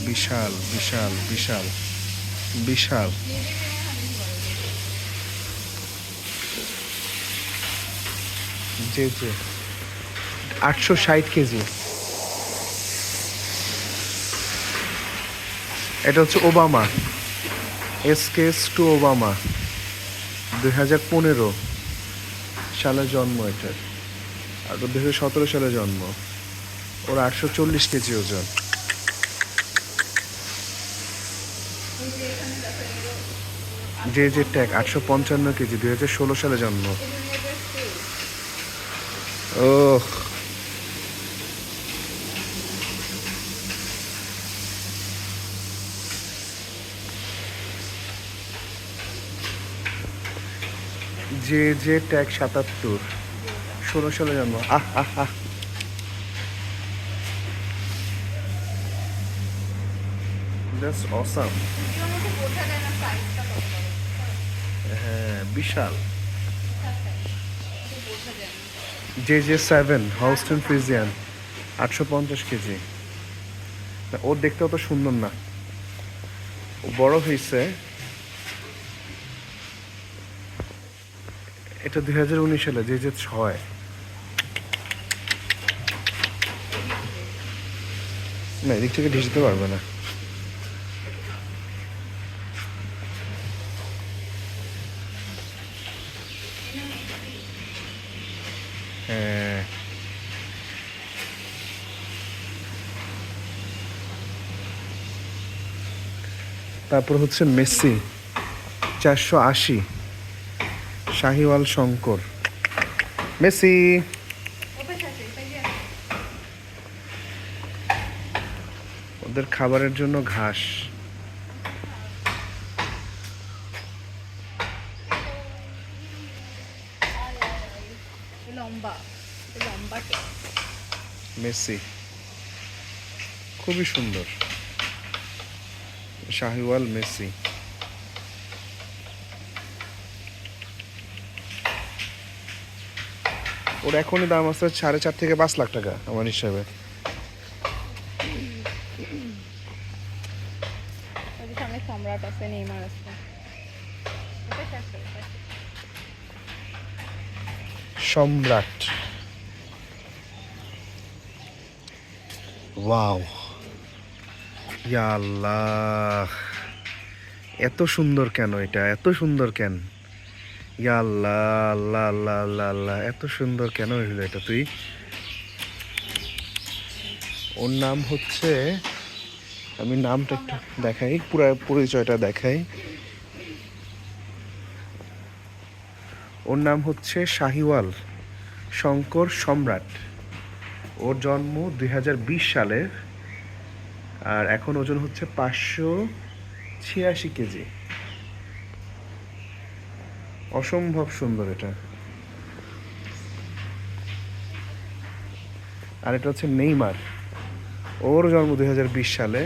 বিশাল বিশাল বিশাল বিশাল। জি জি, 860 KG. এটা হচ্ছে Obama, SKS2 Obama, 2015 সালে জন্ম এটার, আর 2017 সালে জন্ম। ওর 840 কেজি ওজন। যে যে ট্যাগ 855 কেজি, 2016 সালে জন্ম। ও যে যে ট্যাগ 77, 16 সালে জন্ম। আহ আহ আহ, জাস্ট অসাম। হ্যাঁ বিশাল। যে যে 7 হলস্টেন ফ্রিজিয়ান, 850 কেজি। ওর দেখতে অত সুন্দর না, ও বড় হয়েছে। এটা 2019 সালে, যে যে 6। না, এদিক থেকে ঢিসতে পারবে না। হ্যাঁ, তারপর হচ্ছে মেসি, 480, শাহিওয়াল শঙ্কর। মেসি, ওদের খাবারের জন্য ঘাস। মেসি খুবই সুন্দর, শাহিওয়াল মেসি। ওর এখনই দাম আছে 4.5 থেকে 5 লাখ টাকা আমার হিসাবে। সম্রাট আছে, নেইমার আছে। সম্রাট, ওয়াও, ইয়া আল্লাহ, এত সুন্দর কেন এটা, এত সুন্দর কেন? ইয়া আল্লাহ, আল্লাহ আল্লাহ আল্লাহ আল্লাহ, এত সুন্দর কেন হইলো এটা? তুই, ওর নাম হচ্ছে, আমি নামটা একটু দেখাই, পুরো পরিচয়টা দেখাই। ওর নাম হচ্ছে শাহিওয়াল শঙ্কর সম্রাট। ওর জন্ম 2020 সালে, আর এখন ওজন হচ্ছে 586 কেজি। অসম্ভব সুন্দর এটা। আর এটা হচ্ছে নেইমার, ওর জন্ম 2020 সালে,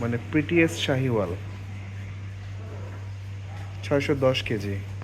মানে প্রিটিয়েস্ট শাহিওয়াল, 610 কেজি।